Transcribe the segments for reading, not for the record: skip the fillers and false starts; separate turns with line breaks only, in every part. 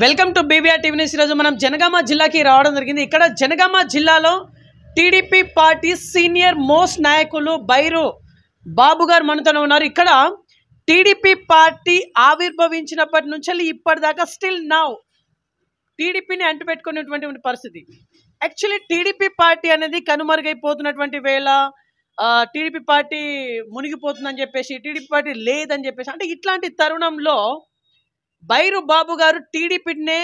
Welcome to BBR TV news. ఈరోజు మనం జనగామ జిల్లాకి రావడం జరిగింది. ఇక్కడ జనగామ జిల్లాలో టీడీపీ పార్టీ సీనియర్ మోస్ట్ నాయకులు బైరు బాబు గారు మనతోనే ఉన్నారు. ఇక్కడ టీడీపీ పార్టీ ఆవిర్భవించినప్పటి నుంచి ఇప్పటిదాకా స్టిల్ నౌ టీడీపీని అంటుపెట్టుకునేటువంటి పరిస్థితి. యాక్చువల్లీ టీడీపీ పార్టీ అనేది కనుమరుగైపోతున్నటువంటి వేళ టీడీపీ పార్టీ మునిగిపోతుందని చెప్పేసి, టీడీపీ పార్టీ లేదని చెప్పేసి, అంటే ఇట్లాంటి తరుణంలో బైరు బాబు గారు టీడీపీనే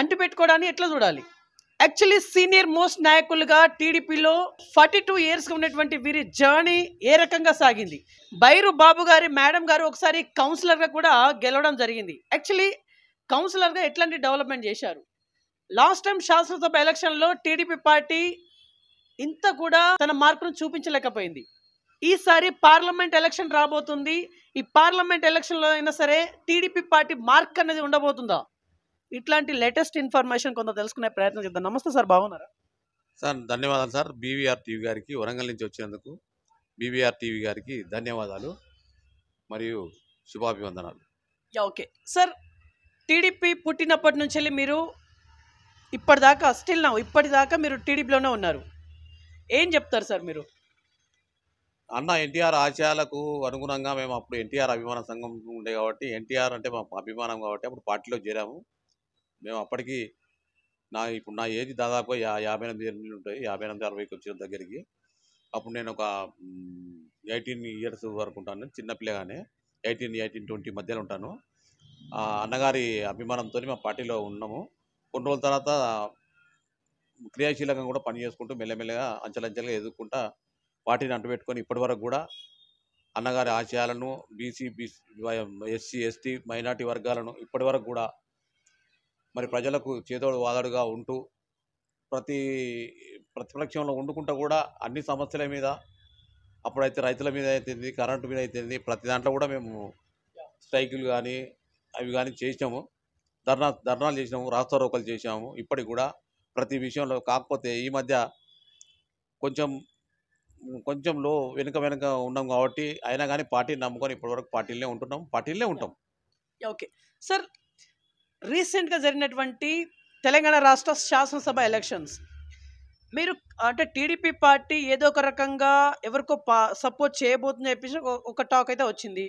అంటుపెట్టుకోవడాన్ని ఎట్లా చూడాలి? యాక్చువల్లీ సీనియర్ మోస్ట్ నాయకులుగా టీడీపీలో 42 ఇయర్స్గా ఉన్నటువంటి వీరి జర్నీ ఏ రకంగా సాగింది? బైరు బాబు గారి మేడం గారు ఒకసారి కౌన్సిలర్గా కూడా గెలవడం జరిగింది. యాక్చువల్లీ కౌన్సిలర్గా ఎట్లాంటి డెవలప్మెంట్ చేశారు? లాస్ట్ టైం శాసనసభ ఎలక్షన్లో టీడీపీ పార్టీ ఇంత కూడా తన మార్పును చూపించలేకపోయింది. ఈసారి పార్లమెంట్ ఎలక్షన్ రాబోతుంది. ఈ పార్లమెంట్ ఎలక్షన్లో అయినా సరే టీడీపీ పార్టీ మార్క్ అనేది ఉండబోతుందా? ఇట్లాంటి లేటెస్ట్ ఇన్ఫర్మేషన్ కొంత తెలుసుకునే ప్రయత్నం చేద్దాం. నమస్తే సార్, బాగున్నారా?
సార్ ధన్యవాదాలు సార్. బీవీఆర్ టీవీ గారికి వరంగల్ నుంచి వచ్చినందుకు బీవీఆర్ టీవీ గారికి ధన్యవాదాలు మరియు శుభాభివందనాలు.
ఓకే సార్, టీడీపీ పుట్టినప్పటి నుంచి మీరు ఇప్పటిదాకా ఇప్పటిదాకా మీరు టీడీపీలోనే ఉన్నారు. ఏం చెప్తారు సార్ మీరు?
అన్న ఎన్టీఆర్ ఆశయాలకు అనుగుణంగా మేము అప్పుడు ఎన్టీఆర్ అభిమాన సంఘం ఉండే కాబట్టి, ఎన్టీఆర్ అంటే మా అభిమానం కాబట్టి అప్పుడు పార్టీలో చేరాము. మేము అప్పటికి ఇప్పుడు నా ఏజ్ దాదాపు 58 ఏళ్ళు ఉంటాయి. 58, 60కి వచ్చిన దగ్గరికి. అప్పుడు నేను ఒక 18 ఇయర్స్ వరకు ఉంటాను, చిన్నపిల్లగానే. 18, 20 మధ్యలో ఉంటాను. అన్నగారి అభిమానంతో మా పార్టీలో ఉన్నాము. కొన్ని రోజుల తర్వాత క్రియాశీలంగా కూడా పని చేసుకుంటూ మెల్లమెల్లగా అంచెలంచెలుగా ఎదుర్కొంటా పార్టీని అంటుపెట్టుకొని ఇప్పటి వరకు కూడా అన్నగారి ఆశయాలను బీసీ, ఎస్సీ, ఎస్టీ, మైనార్టీ వర్గాలను ఇప్పటి వరకు కూడా మరి ప్రజలకు చేదోడు వాదడుగా ఉంటూ ప్రతిపక్షంలో వండుకుంటూ కూడా అన్ని సమస్యల మీద, అప్పుడైతే రైతుల మీద అయితేంది, కరెంటు మీద అయితేంది, ప్రతి దాంట్లో కూడా మేము స్ట్రైకులు కానీ అవి కానీ చేసినాము. ధర్నాలు చేసినాము, రాస్తారోకలు చేసాము. ఇప్పటికి కూడా ప్రతి విషయంలో. కాకపోతే ఈ మధ్య కొంచెంలో వెనుక ఉన్నాం కాబట్టి, అయినా కానీ పార్టీని నమ్ముకొని ఇప్పటివరకు పార్టీలనే ఉంటాం.
ఓకే సార్, రీసెంట్గా జరిగినటువంటి తెలంగాణ రాష్ట్ర శాసనసభ ఎలక్షన్స్, మీరు అంటే టీడీపీ పార్టీ ఏదో ఒక రకంగా ఎవరికో సపోర్ట్ చేయబోతుందని చెప్పేసి ఒక టాక్ అయితే వచ్చింది.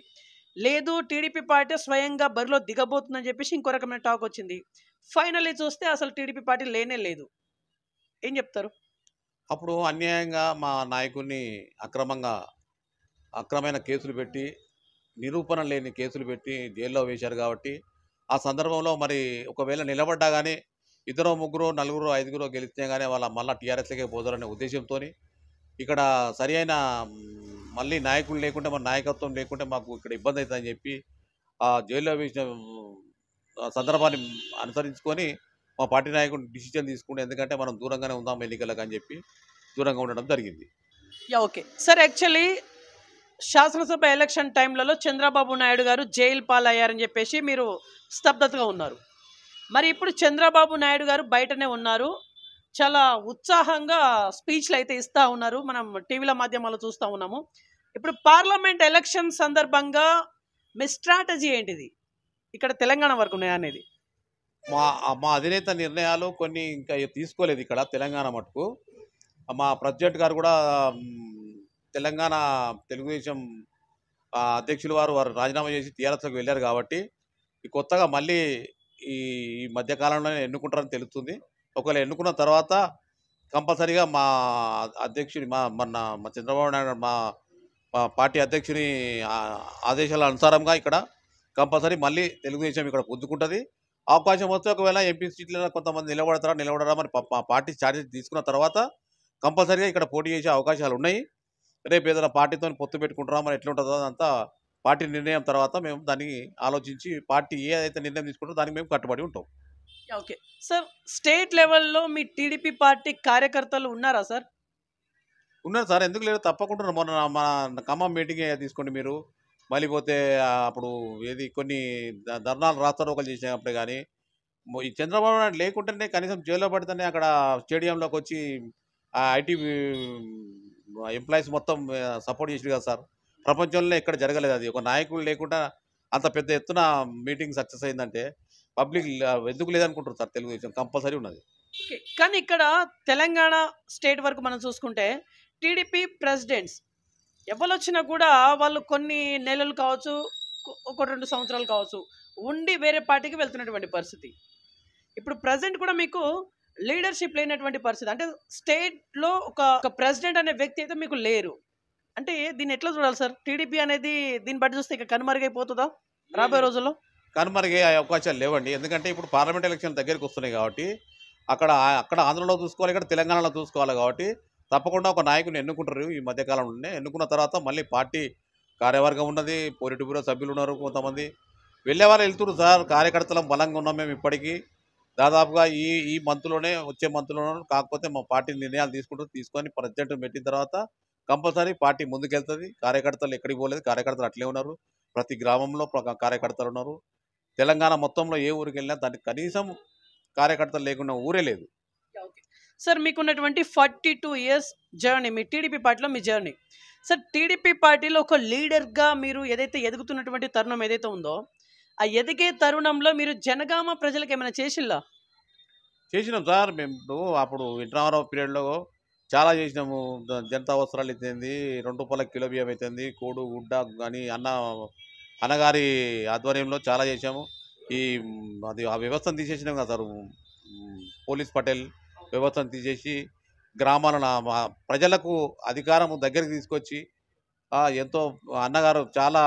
లేదు, టీడీపీ పార్టీ స్వయంగా బరిలో దిగబోతుందని చెప్పేసి ఇంకో రకమైన టాక్ వచ్చింది. ఫైనల్లీ చూస్తే అసలు టీడీపీ పార్టీ లేనే లేదు. ఏం చెప్తారు?
అప్పుడు అన్యాయంగా మా నాయకుడిని అక్రమైన కేసులు పెట్టి, నిరూపణ లేని కేసులు పెట్టి జైల్లో వేశారు కాబట్టి, ఆ సందర్భంలో మరి ఒకవేళ నిలబడ్డా కానీ 2, 3, 4, 5 గెలిస్తే కానీ వాళ్ళ మళ్ళీ టీఆర్ఎస్లకే పోతారనే ఉద్దేశంతో ఇక్కడ సరి అయిన మళ్ళీ నాయకులు లేకుంటే, మన నాయకత్వం లేకుంటే మాకు ఇక్కడ ఇబ్బంది అవుతుందని చెప్పి ఆ జైల్లో వేసిన సందర్భాన్ని అనుసరించుకొని మా పార్టీ నాయకుడు డిసిజన్ తీసుకుంటే, ఎందుకంటే మనం దూరంగానే ఉందాం ఎన్నికలకు అని చెప్పి దూరంగా ఉండడం జరిగింది.
ఓకే సార్, యాక్చువల్లీ శాసనసభ ఎలక్షన్ టైంలలో చంద్రబాబు నాయుడు గారు జైలు పాలయ్యారని చెప్పేసి మీరు స్తబ్దతగా ఉన్నారు. మరి ఇప్పుడు చంద్రబాబు నాయుడు గారు బయటనే ఉన్నారు, చాలా ఉత్సాహంగా స్పీచ్లు అయితే ఇస్తూ ఉన్నారు. మనం టీవీల మాధ్యమాల్లో చూస్తూ ఉన్నాము. ఇప్పుడు పార్లమెంట్ ఎలక్షన్ సందర్భంగా మీ స్ట్రాటజీ ఏంటిది ఇక్కడ తెలంగాణ వరకు అనేది?
మా అధినేత నిర్ణయాలు కొన్ని ఇంకా తీసుకోలేదు ఇక్కడ తెలంగాణ మటుకు. మా ప్రెసిడెంట్ గారు కూడా తెలంగాణ తెలుగుదేశం అధ్యక్షులు వారు రాజీనామా చేసి టీఆర్ఎస్లోకి వెళ్ళారు కాబట్టి కొత్తగా మళ్ళీ ఈ మధ్యకాలంలోనే ఎన్నుకుంటారని తెలుస్తుంది. ఒకవేళ ఎన్నుకున్న తర్వాత కంపల్సరీగా మా అధ్యక్షుని మా చంద్రబాబు నాయుడు మా పార్టీ అధ్యక్షుని ఆదేశాల అనుసారంగా ఇక్కడ కంపల్సరీ మళ్ళీ తెలుగుదేశం ఇక్కడ పుంజుకుంటుంది. అవకాశం వస్తే ఒకవేళ ఎంపీ సీట్లలో కొంతమంది నిలబడరా మరి పార్టీ స్ట్రాటజీ తీసుకున్న తర్వాత కంపల్సరీగా ఇక్కడ పోటీ చేసే అవకాశాలు ఉన్నాయి. రేపు ఏదైనా పార్టీతో పొత్తు పెట్టుకుంటారా మరి ఎట్లుంటుందో అదంతా పార్టీ నిర్ణయం తర్వాత మేము దాన్ని ఆలోచించి పార్టీ ఏదైతే నిర్ణయం తీసుకుంటారో దానికి మేము కట్టుబడి ఉంటాం.
ఓకే సార్, స్టేట్ లెవెల్లో మీ టీడీపీ పార్టీ కార్యకర్తలు ఉన్నారా సార్?
ఉన్నారు సార్, ఎందుకు లేదు, తప్పకుండా. మొన్న మన ఖమ్మం మీటింగ్ తీసుకోండి మీరు. మళ్ళీ పోతే అప్పుడు కొన్ని ధర్నాలు రాస్తారోకలు చేసినప్పుడే కానీ ఈ చంద్రబాబు నాయుడు లేకుంటేనే కనీసం జైల్లో పడితేనే అక్కడ స్టేడియంలోకి వచ్చి ఐటీ ఎంప్లాయీస్ మొత్తం సపోర్ట్ చేసారు కదా సార్. ప్రపంచంలో ఎక్కడ జరగలేదు అది. ఒక నాయకుడు లేకుండా అంత పెద్ద ఎత్తున మీటింగ్ సక్సెస్ అయిందంటే పబ్లిక్ ఎందుకు లేదనుకుంటారు సార్, తెలుగుదేశం కంపల్సరీ ఉన్నది.
ఓకే. కానీ ఇక్కడ తెలంగాణ స్టేట్ వరకు మనం చూసుకుంటే టీడీపీ ప్రెసిడెంట్స్ ఎవరొచ్చినా కూడా వాళ్ళు కొన్ని నెలలు కావచ్చు, ఒక 2 సంవత్సరాలు కావచ్చు, ఉండి వేరే పార్టీకి వెళ్తున్నటువంటి పరిస్థితి. ఇప్పుడు ప్రెజెంట్ కూడా మీకు లీడర్షిప్ లేనటువంటి పరిస్థితి. అంటే స్టేట్‌లో ఒక ప్రెసిడెంట్ అనే వ్యక్తి అయితే మీకు లేరు. అంటే దీన్ని ఎట్లా చూడాలి సార్? టీడీపీ అనేది దీన్ని బట్టి చూస్తే ఇక కనుమరుగైపోతుందా రాబోయే రోజుల్లో?
కనుమరుగే అవకాశాలు లేవండి. ఎందుకంటే ఇప్పుడు పార్లమెంట్ ఎలక్షన్ దగ్గరికి వస్తున్నాయి కాబట్టి అక్కడ అక్కడ ఆంధ్రలో చూసుకోవాలి, ఇక్కడ తెలంగాణలో చూసుకోవాలి కాబట్టి తప్పకుండా ఒక నాయకుడిని ఎన్నుకుంటారు ఈ మధ్యకాలంలోనే. ఎన్నుకున్న తర్వాత మళ్ళీ పార్టీ కార్యవర్గం ఉన్నది, పొలిట్ బ్యూరో సభ్యులు ఉన్నారు కొంతమంది. వెళ్ళేవాళ్ళు వెళ్తున్నారు సార్. కార్యకర్తలం బలంగా ఉన్నాం మేము ఇప్పటికీ. దాదాపుగా ఈ ఈ మంత్లోనే, వచ్చే మంత్లోనే, కాకపోతే మా పార్టీ నిర్ణయాలు తీసుకొని ప్రెసిడెంట్ పెట్టిన తర్వాత కంపల్సరీ పార్టీ ముందుకెళ్తుంది. కార్యకర్తలు ఎక్కడికి పోలేదు, కార్యకర్తలు అట్లే ఉన్నారు. ప్రతి గ్రామంలో కార్యకర్తలు ఉన్నారు. తెలంగాణ మొత్తంలో ఏ ఊరికి వెళ్ళినా దానికి కనీసం కార్యకర్తలు లేకుండా ఊరే లేదు.
ఓకే. సార్ మీకున్నటువంటి 42 ఇయర్స్ జర్నీ, మీ టీడీపీ పార్టీలో మీ జర్నీ. సార్ టీడీపీ పార్టీలో ఒక లీడర్గా మీరు ఏదైతే ఎదుగుతున్నటువంటి తరుణం ఏదైతే ఉందో, ఆ ఎదిగే తరుణంలో మీరు జనగామ ప్రజలకు ఏమైనా చేసిల్లా?
చేసినాం సార్. మేము ఇప్పుడు అప్పుడు ఇంటరామారావు పీరియడ్లో చాలా చేసినాము. జనతా అవసరాలు అయితేంది, 2 రూపాయల కిలో బియ్యం అయితేంది, కోడు గుడ్డ కానీ అన్నగారి ఆధ్వర్యంలో చాలా చేశాము. ఈ అది ఆ వ్యవస్థను తీసేసినాం కదా సార్. పోలీస్ పటేల్ వ్యవస్థను తీసేసి గ్రామాలను ప్రజలకు అధికారం దగ్గరికి తీసుకొచ్చి ఎంతో అన్నగారు చాలా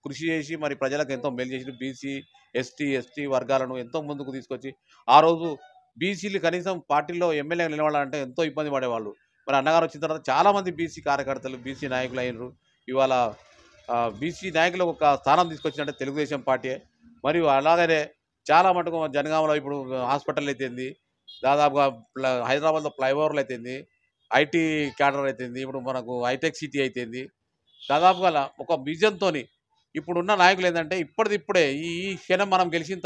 కృషి చేసి మరి ప్రజలకు ఎంతో మేలు చేసి బీసీ ఎస్టీ వర్గాలను ఎంతో ముందుకు తీసుకొచ్చి ఆ రోజు బీసీలు కనీసం పార్టీలో ఎమ్మెల్యే నిలవాలంటే ఎంతో ఇబ్బంది పడేవాళ్ళు. మరి అన్నగారు వచ్చిన తర్వాత చాలామంది బీసీ కార్యకర్తలు బీసీ నాయకులు అయినరు. ఇవాళ బీసీ నాయకులు ఒక స్థానం తీసుకొచ్చినట్టే తెలుగుదేశం పార్టీ. మరియు అలాగనే చాలా మటుకు జనగామలో ఇప్పుడు హాస్పిటల్ అయితేంది, దాదాపుగా హైదరాబాద్లో ఫ్లైఓవర్లు అయితేంది, ఐటీ క్యాడర్ అయితేంది, ఇప్పుడు మనకు హైటెక్ సిటీ అయితేంది. దాదాపుగా ఒక విజన్తో ఇప్పుడున్న నాయకులు ఏంటంటే ఇప్పుడే ఈ ఈ క్షణం మనం గెలిచిన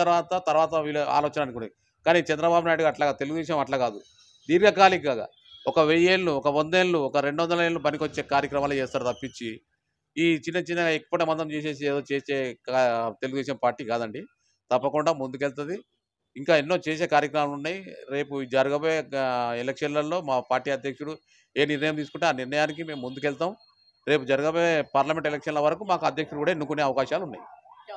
తర్వాత వీళ్ళ ఆలోచన అనుకునేది. కానీ చంద్రబాబు నాయుడు అట్లా తెలుగుదేశం అట్లా కాదు. దీర్ఘకాలికంగా ఒక 1000 ఏళ్ళు, ఒక 100 ఏళ్ళు, ఒక 200 ఏళ్ళు పనికొచ్చే కార్యక్రమాలు చేస్తారు తప్పించి ఈ చిన్న ఎక్కువ మందం చేసేసి ఏదో చేసే తెలుగుదేశం పార్టీ కాదండి. తప్పకుండా ముందుకెళ్తుంది. ఇంకా ఎన్నో చేసే కార్యక్రమాలు ఉన్నాయి. రేపు జరగబోయే ఎలక్షన్లలో మా పార్టీ అధ్యక్షుడు ఏ నిర్ణయం తీసుకుంటే ఆ నిర్ణయానికి మేము ముందుకెళ్తాం. రేపు జరగబోయే పార్లమెంట్ ఎలక్షన్ల వరకు మాకు అధ్యక్షుడు కూడా ఎన్నుకునే అవకాశాలు ఉన్నాయి.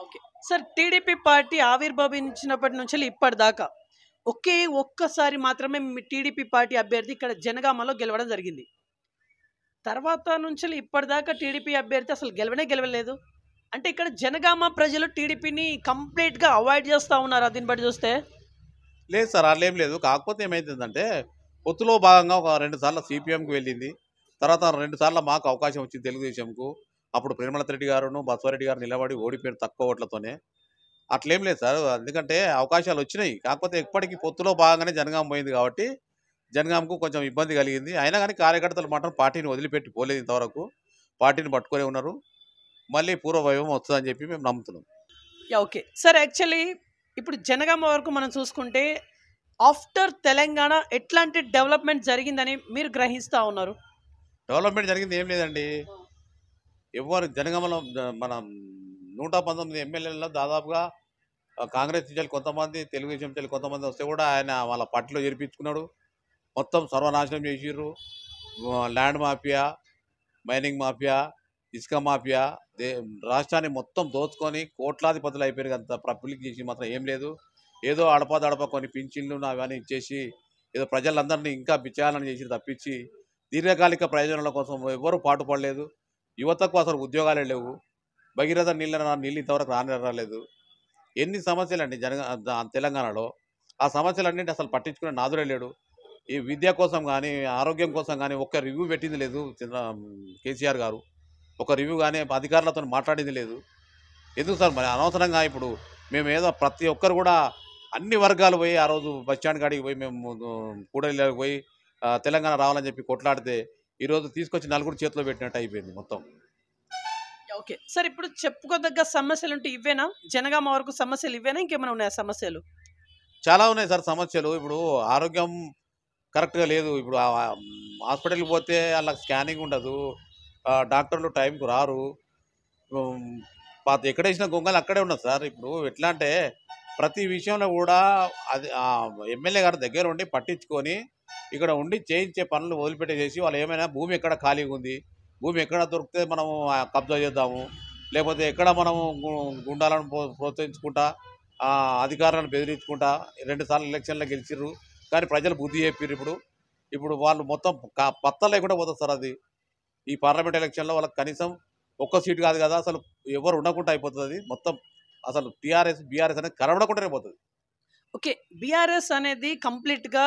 ఓకే. సార్ టీడీపీ పార్టీ ఆవిర్భవించినప్పటి నుంచి ఇప్పటిదాకా ఒక్కసారి మాత్రమే మీ టీడీపీ పార్టీ అభ్యర్థి ఇక్కడ జనగామలో గెలవడం జరిగింది. తర్వాత నుంచి ఇప్పటిదాకా టీడీపీ అభ్యర్థి అసలు గెలవలేదు. అంటే ఇక్కడ జనగామ ప్రజలు టీడీపీని కంప్లీట్గా అవాయిడ్ చేస్తూ ఉన్నారు దీన్ని బట్టి చూస్తే.
లేదు సార్, అట్లేం లేదు. కాకపోతే ఏమైతుందంటే పొత్తులో భాగంగా ఒక 2 సార్లు సిపిఎంకి వెళ్ళింది. తర్వాత 2 సార్లు మాకు అవకాశం వచ్చింది తెలుగుదేశంకు. అప్పుడు ప్రేమలత రెడ్డి గారును బసవరెడ్డి గారు నిలబడి ఓడిపోయిన తక్కువ ఓట్లతోనే. అట్లేం లేదు సార్. ఎందుకంటే అవకాశాలు వచ్చినాయి. కాకపోతే ఎప్పటికీ పొత్తులో భాగంగానే జనగామ పోయింది కాబట్టి జనగామకు కొంచెం ఇబ్బంది కలిగింది. అయినా కానీ కార్యకర్తలు మాత్రం పార్టీని వదిలిపెట్టి పోలేదు. ఇంతవరకు పార్టీని పట్టుకునే ఉన్నారు. మళ్ళీ పూర్వ వైభవం వస్తుందని చెప్పి మేము నమ్ముతున్నాం.
ఓకే సార్, యాక్చువల్లీ ఇప్పుడు జనగామ వరకు మనం చూసుకుంటే ఆఫ్టర్ తెలంగాణ ఎట్లాంటి డెవలప్మెంట్ జరిగిందని మీరు గ్రహిస్తూ ఉన్నారు?
డెవలప్మెంట్ జరిగింది ఏం లేదండి. జనగామలో మన 119 ఎమ్మెల్యేలలో దాదాపుగా కాంగ్రెస్ నుంచి కొంతమంది, తెలుగుదేశం నుంచి కొంతమంది వస్తే కూడా ఆయన వాళ్ళ పార్టీలో చేర్పించుకున్నాడు. మొత్తం సర్వనాశనం చేసిర్రు. ల్యాండ్ మాఫియా, మైనింగ్ మాఫియా, ఇసుక మాఫియా రాష్ట్రాన్ని మొత్తం దోచుకొని కోట్లాధిపతులు అయిపోయారు. అంత పబ్లిక్ చేసి మాత్రం ఏం లేదు. ఏదో అడప కొన్ని పింఛన్లు అవన్నీ ఇచ్చేసి ఏదో ప్రజలందరినీ ఇంకా బిచ్చాలని చేసి తప్పించి దీర్ఘకాలిక ప్రయోజనాల కోసం ఎవరు పాటుపడలేదు. యువతకు అసలు ఉద్యోగాలే లేవు. భగీరథ నీళ్ళు ఇంతవరకు రాలేదు. ఎన్ని సమస్యలండి తెలంగాణలో. ఆ సమస్యలన్నింటి అసలు పట్టించుకునే నాదుడే లేడు. ఈ విద్య కోసం కానీ, ఆరోగ్యం కోసం కానీ ఒక్క రివ్యూ పెట్టింది లేదు కేసీఆర్ గారు. ఒక రివ్యూ కానీ అధికారులతో మాట్లాడింది లేదు. ఎందుకు సార్ మరి అనవసరంగా ఇప్పుడు మేము ఏదో ప్రతి ఒక్కరు కూడా అన్ని వర్గాలు పోయి ఆ రోజు బస్టాండ్ కాడికి పోయి మేము కూడలికి పోయి తెలంగాణ రావాలని చెప్పి కొట్లాడితే ఈరోజు తీసుకొచ్చి నలుగురు చేతిలో పెట్టినట్టు అయిపోయింది మొత్తం.
ఓకే సార్, ఇప్పుడు చెప్పుకోదగ్గ సమస్యలు ఉంటే ఇవేనా? జనగామ వరకు సమస్యలు ఇవేనా, ఇంకేమైనా ఉన్నాయా సమస్యలు?
చాలా ఉన్నాయి సార్ సమస్యలు. ఇప్పుడు ఆరోగ్యం కరెక్ట్గా లేదు. ఇప్పుడు హాస్పిటల్కి పోతే వాళ్ళకి స్కానింగ్ ఉండదు, డాక్టర్లు టైంకు రారు. ఎక్కడేసిన గొంగలు అక్కడే ఉన్నది సార్. ఇప్పుడు ఎట్లా అంటే ప్రతి విషయంలో కూడా అది ఎమ్మెల్యే గారి దగ్గర ఉండి పట్టించుకొని ఇక్కడ ఉండి చేయించే పనులు వదిలిపెట్టేసేసి వాళ్ళు ఏమైనా భూమి ఎక్కడ ఖాళీగా ఉంది, భూమి ఎక్కడ దొరికితే మనము కబ్జా చేద్దాము, లేకపోతే ఎక్కడ మనము గుండాలను ప్రోత్సహించుకుంటా అధికారులను బెదిరించుకుంటా 2 సార్లు ఎలక్షన్లో గెలిచిర్రు. కానీ ప్రజలు బుద్ధి చెప్పారు. ఇప్పుడు వాళ్ళు మొత్తం పత్తా లేకుండా పోతుంది సార్. అది ఈ పార్లమెంట్ ఎలక్షన్లో వాళ్ళకి కనీసం ఒక్క సీటు కాదు కదా, అసలు ఎవరు ఉండకుండా అయిపోతుంది. అది మొత్తం అసలు బీఆర్ఎస్ అనేది కనబడకుండానే పోతుంది.
ఓకే, బీఆర్ఎస్ అనేది కంప్లీట్గా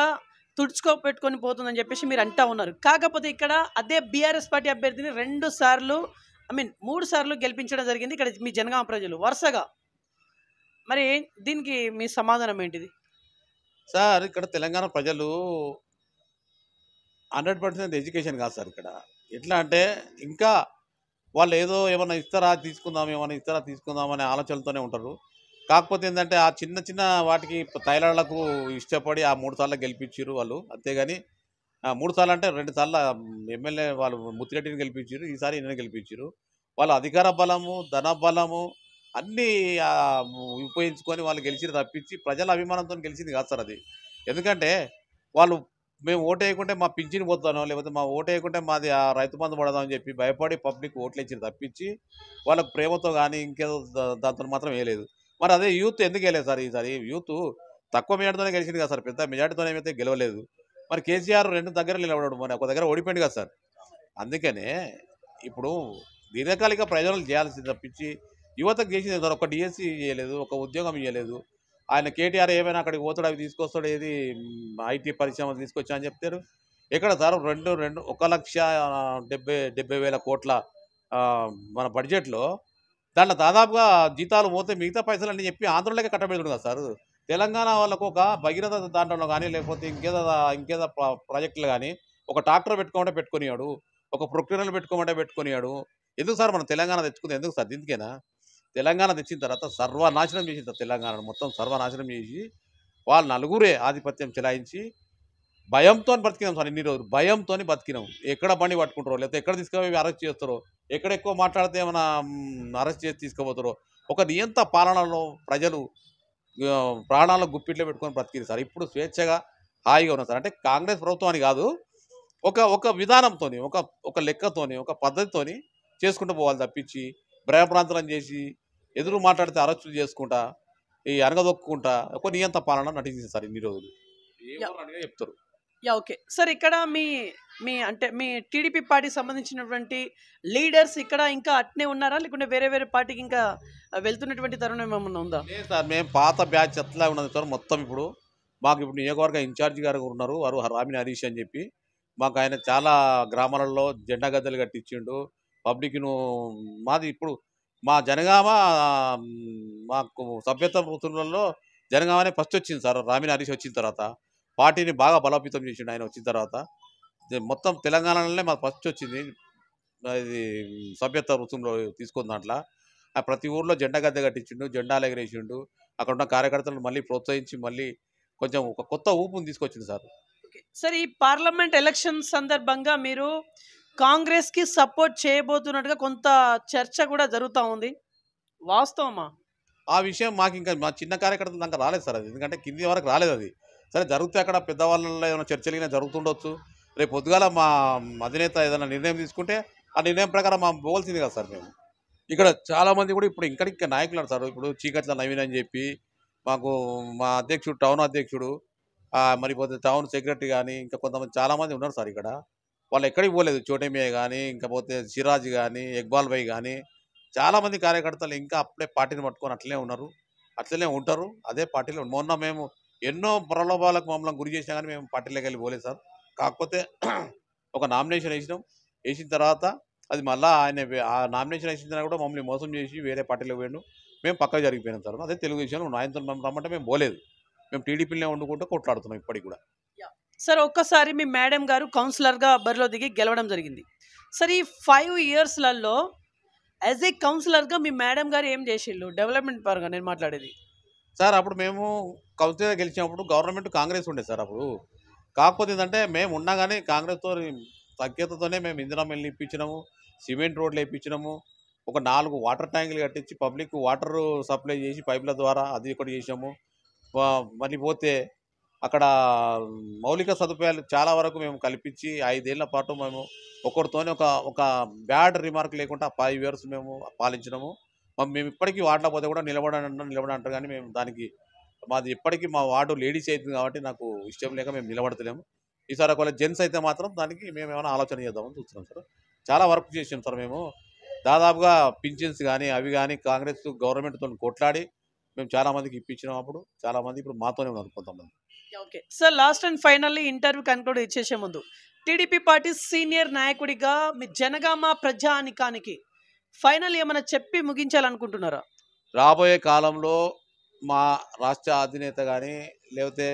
తుడుచుకోపెట్టుకొని పోతుందని చెప్పేసి మీరు అంటా ఉన్నారు. కాకపోతే ఇక్కడ అదే బీఆర్ఎస్ పార్టీ అభ్యర్థిని 2 సార్లు 3 సార్లు గెలిపించడం జరిగింది ఇక్కడ మీ జనగామ ప్రజలు వరుసగా. మరి దీనికి మీ సమాధానం ఏంటిది
సార్? ఇక్కడ తెలంగాణ ప్రజలు 100% ఎడ్యుకేషన్ కాదు సార్. ఇక్కడ ఎట్లా అంటే ఇంకా వాళ్ళు ఏమన్నా ఇస్తారా తీసుకుందాం అనే ఆలోచనలతోనే ఉంటారు. కాకపోతే ఏంటంటే ఆ చిన్న చిన్న వాటికి తైలాళ్లకు ఇష్టపడి ఆ 3 సార్లు గెలిపించారు వాళ్ళు. అంతేగాని 3 సార్లు అంటే 2 సార్లు ఎమ్మెల్యే వాళ్ళు ముత్తిరెడ్డిని గెలిపించారు, ఈసారి ఈయన గెలిపించారు. వాళ్ళు అధికార బలము, ధన బలము అన్నీ ఉపయోగించుకొని వాళ్ళు గెలిచిరు తప్పించి ప్రజల అభిమానంతో గెలిచింది కాదు సార్ అది. ఎందుకంటే వాళ్ళు మేము ఓటు వేయకుంటే మా పింఛను పోతానో, లేకపోతే మా ఓటు వేయకుంటే మాది రైతు బంధు పడదామని చెప్పి భయపడి పబ్లిక్ ఓట్లు ఇచ్చారు తప్పించి వాళ్ళకు ప్రేమతో కానీ ఇంకేదో దాంతో మాత్రం వేయలేదు. మరి అదే యూత్ ఎందుకు వేయలేదు సార్? ఈసారి యూత్ తక్కువ మెజార్టీతోనే గెలిచింది కదా సార్, పెద్ద మెజార్టీతోనే అయితే గెలవలేదు. మరి కేసీఆర్ 2 దగ్గర నిలబడడం, మరి ఒక దగ్గర ఓడిపోయింది కదా సార్. అందుకనే ఇప్పుడు దీర్ఘకాలిక ప్రయోజనాలు చేయాల్సింది తప్పించి యువతకు చేసింది సార్. ఒక డిఎస్సి చేయలేదు, ఒక ఉద్యోగం ఇవ్వలేదు. ఆయన కేటీఆర్ ఏమైనా అక్కడికి పోతాడు, అవి తీసుకొస్తాడు, ఏది ఐటీ పరిశ్రమలు తీసుకొచ్చా అని చెప్తారు. ఎక్కడ సార్ 1,70,000 కోట్ల మన బడ్జెట్లో దాంట్లో దాదాపుగా జీతాలు పోతే మిగతా పైసలు అన్నీ చెప్పి ఆంధ్రలోకి కట్టబెడుతుంది కదా సార్. తెలంగాణ వాళ్ళకు ఒక భగీరథ దాంట్లో కానీ లేకపోతే ఇంకేదో ప్రాజెక్టులు కానీ ఒక ట్రాక్టర్ పెట్టుకునేవాడు, ఒక ప్రొక్యూనర్లు పెట్టుకునేవాడు. ఎందుకు సార్ మనం తెలంగాణ తెచ్చుకుంది ఎందుకు సార్? దీనికేనా? తెలంగాణ తెచ్చిన తర్వాత సర్వనాశనం చేసిన తెలంగాణను మొత్తం సర్వనాశనం చేసి వాళ్ళు నలుగురే ఆధిపత్యం చెలాయించి భయంతో బతికినాం సార్. ఇన్ని రోజులు భయంతో బతికినాం. ఎక్కడ బండి పట్టుకుంటారో, లేకపోతే ఎక్కడ తీసుకుపోయి అరెస్ట్ చేస్తారో, ఎక్కడ ఎక్కువ మాట్లాడితే ఏమైనా అరెస్ట్ చేసి తీసుకుపోతారో, ఒక నియంత పాలనలో ప్రజలు ప్రాణాలను గుప్పిట్లో పెట్టుకొని బ్రతికింది సార్. ఇప్పుడు స్వేచ్ఛగా హాయిగా ఉన్నారు సార్. అంటే కాంగ్రెస్ ప్రభుత్వం అని కాదు, ఒక విధానంతో, ఒక లెక్కతోని, ఒక పద్ధతితోని చేసుకుంటూ పోవాలి తప్పించి భయప్రాంతరం చేసి ఎదురు మాట్లాడితే అరెస్టులు చేసుకుంటా ఈ అనగదొక్కుంటా ఒక నియంత పాలన నటించింది సార్ ఇన్ని రోజులు. చెప్తారు.
ఓకే సార్, ఇక్కడ మీ టీడీపీ పార్టీకి సంబంధించినటువంటి లీడర్స్ ఇక్కడ ఇంకా అట్నే ఉన్నారా, లేకుంటే వేరే పార్టీకి ఇంకా వెళ్తున్నటువంటి తరుణం ఏమన్నా ఉందా?
లేదు సార్, మేము పాత బ్యాచ్ ఎట్లా ఉన్నది సార్ మొత్తం. మాకు నియోజకవర్గ ఇన్ఛార్జి గారు ఉన్నారు, వారు రామిని హరీష్ అని చెప్పి. మాకు ఆయన చాలా గ్రామాలలో జెండా గద్దెలు కట్టించిండు పబ్లిక్ను. మాది ఇప్పుడు మా జనగామ మాకు సభ్యత్వ వృత్తులలో జనగామనే ఫస్ట్ వచ్చింది సార్. రామిని హరీష్ వచ్చిన తర్వాత పార్టీని బాగా బలోపేతం చేసిండు ఆయన వచ్చిన తర్వాత. మొత్తం తెలంగాణలోనే మాకు ఫస్ట్ వచ్చింది ఇది సభ్యత్వ వృత్తంలో తీసుకున్న దాంట్లో. ప్రతి ఊర్లో జెండా గద్దె కట్టించిండు, జెండాలు ఎగరేసిండు. అక్కడ ఉన్న కార్యకర్తలను మళ్ళీ ప్రోత్సహించి మళ్ళీ కొంచెం ఒక కొత్త ఊపుని తీసుకొచ్చింది సార్.
సార్, ఈ పార్లమెంట్ ఎలక్షన్ సందర్భంగా మీరు కాంగ్రెస్కి సపోర్ట్ చేయబోతున్నట్టుగా కొంత చర్చ కూడా జరుగుతూ ఉంది, వాస్తవమా?
ఆ విషయం మాకు ఇంకా మా చిన్న కార్యకర్తలు దాకా రాలేదు సార్. అది ఎందుకంటే కింది వరకు రాలేదు. అది సరే జరిగితే అక్కడ పెద్దవాళ్ళలో ఏమైనా చర్చలు జరుగుతుండొచ్చు. రేపు పొద్దుగాల మా అధినేత ఏదైనా నిర్ణయం తీసుకుంటే ఆ నిర్ణయం ప్రకారం మా పోవాల్సింది కదా సార్. మేము ఇక్కడ చాలామంది కూడా ఇప్పుడు ఇంకా నాయకులు సార్. ఇప్పుడు చీకట్ల నవీన్ అని చెప్పి మాకు మా అధ్యక్షుడు, టౌన్ అధ్యక్షుడు, మరి పోతే టౌన్ సెక్రటరీ కానీ ఇంకా కొంతమంది చాలామంది ఉన్నారు సార్ ఇక్కడ. వాళ్ళు ఎక్కడికి పోలేదు. చోటేమియా కానీ ఇంకా పోతే సిరాజ్ కానీ ఇక్బాల్ భాయ్ కానీ చాలామంది కార్యకర్తలు ఇంకా అప్పుడే పార్టీని పట్టుకొని అట్లనే ఉన్నారు, అట్లనే ఉంటారు. అదే పార్టీలో మొన్న మేము ఎన్నో ప్రలోభాలకు మమ్మల్ని గురి చేసినా కానీ మేము పార్టీలోకి వెళ్ళి పోలేదు సార్. కాకపోతే ఒక నామినేషన్ వేసిన తర్వాత అది మళ్ళీ ఆయన ఆ నామినేషన్ వేసిన తర్వాత కూడా మమ్మల్ని మోసం చేసి వేరే పార్టీలోకి పోయాడు. మేము పక్కకు జరిగిపోయినాం సార్. అదే తెలుగుదేశంలో ఆయనతో రమ్మంటే మేము పోలేదు. మేము టీడీపీలోనే వండుకుంటూ కొట్లాడుతున్నాం ఇప్పటికి కూడా.
సార్, ఒక్కసారి మీ మేడం గారు కౌన్సిలర్గా బరిలో దిగి గెలవడం జరిగింది సార్. ఈ 5 ఇయర్స్లలో యాజ్ ఏ కౌన్సిలర్గా మీ మేడం గారు ఏం చేసిండు డెవలప్మెంట్ పరంగా నేను మాట్లాడేది?
సార్ అప్పుడు మేము కౌన్సిలర్ గెలిచినప్పుడు గవర్నమెంట్ కాంగ్రెస్ ఉండే సార్ అప్పుడు. కాకపోతే ఏంటంటే మేము ఉన్నా కానీ కాంగ్రెస్తో సఖ్యతతోనే మేము ఇందిరా మిల్లు ఇప్పించినాము, సిమెంట్ రోడ్లు వేయించినాము, ఒక 4 వాటర్ ట్యాంకులు కట్టించి పబ్లిక్ వాటర్ సప్లై చేసి పైపుల ద్వారా అది ఒకటి చేసాము. మళ్ళీ పోతే అక్కడ మౌలిక సదుపాయాలు చాలా వరకు మేము కల్పించి 5 ఏళ్ల పాటు మేము ఒకరితోనే ఒక ఒక బ్యాడ్ రిమార్క్ లేకుండా 5 ఇయర్స్ మేము పాలించినాము. మేము ఇప్పటికీ వార్డులో పోతే కూడా నిలబడంటారు కానీ మేము దానికి మాది ఇప్పటికీ మా వార్డు లేడీస్ అవుతుంది కాబట్టి నాకు ఇష్టం లేక మేము నిలబడతలేము. ఈసారి ఒకవేళ జెంట్స్ అయితే మాత్రం దానికి మేము ఏమైనా ఆలోచన చేద్దామని చూస్తున్నాం సార్. చాలా వర్క్ చేసాం సార్ మేము. దాదాపుగా పింఛన్స్ కానీ అవి కానీ కాంగ్రెస్ గవర్నమెంట్తో కొట్లాడి మేము చాలామందికి ఇప్పించినాం. అప్పుడు చాలామంది ఇప్పుడు మాతోనే ఉన్నారు కొంతమంది.
Okay sir, last and finally interview conclude ఇచ్చేసే ముందు టీడీపీ పార్టీ సీనియర్ నాయకుడిగా మీ జనగామ ప్రజానికానికి ఫైనల్ ఏమైనా చెప్పి ముగించాలనుకుంటున్నారా?
రాబోయే కాలంలో మా రాష్ట్ర అధినేత కానీ లేకపోతే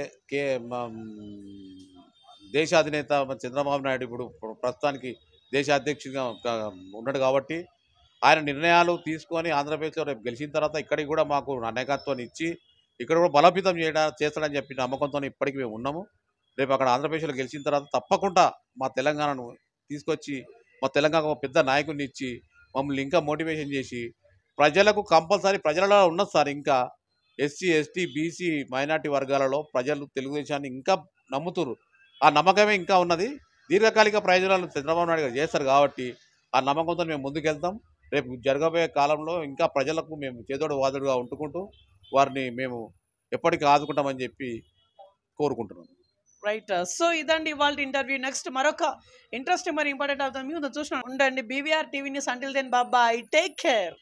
దేశ అధినేత చంద్రబాబు నాయుడు ఇప్పుడు ప్రస్తుతానికి దేశ అధ్యక్షుడిగా ఉన్నాడు కాబట్టి ఆయన నిర్ణయాలు తీసుకొని ఆంధ్రప్రదేశ్లో రేపు గెలిచిన తర్వాత ఇక్కడికి కూడా మాకు నాయకత్వాన్ని ఇచ్చి ఇక్కడ కూడా బలోపేతం చేస్తాడని చెప్పి నమ్మకంతో ఇప్పటికీ మేము ఉన్నాము. రేపు అక్కడ ఆంధ్రప్రదేశ్లో గెలిచిన తర్వాత తప్పకుండా మా తెలంగాణను తీసుకొచ్చి మా తెలంగాణకు ఒక పెద్ద నాయకుడిని ఇచ్చి మమ్మల్ని ఇంకా మోటివేషన్ చేసి ప్రజలకు కంపల్సరీ ప్రజలలో ఉన్నది సార్. ఇంకా ఎస్సీ ఎస్టీ బీసీ మైనార్టీ వర్గాలలో ప్రజలు తెలుగుదేశాన్ని ఇంకా నమ్ముతున్నారు. ఆ నమ్మకమే ఇంకా ఉన్నది. దీర్ఘకాలిక ప్రయోజనాలు చంద్రబాబు నాయుడు గారు చేస్తారు కాబట్టి ఆ నమ్మకంతో మేము ముందుకెళ్తాం. రేపు జరగబోయే కాలంలో ఇంకా ప్రజలకు మేము చేదోడు వాదుడుగా ఉంటుకుంటూ వారిని మేము ఎప్పటికీ ఆదుకుంటామని చెప్పి కోరుకుంటున్నాం.
రైట్. సో ఇదండి ఇవాళ ఇంటర్వ్యూ. నెక్స్ట్ మరొక ఇంట్రెస్టింగ్ మరి ఇంపార్టెంట్ అవుతుంది చూసిన ఉండండి BVR TV news. Until then bye, take care.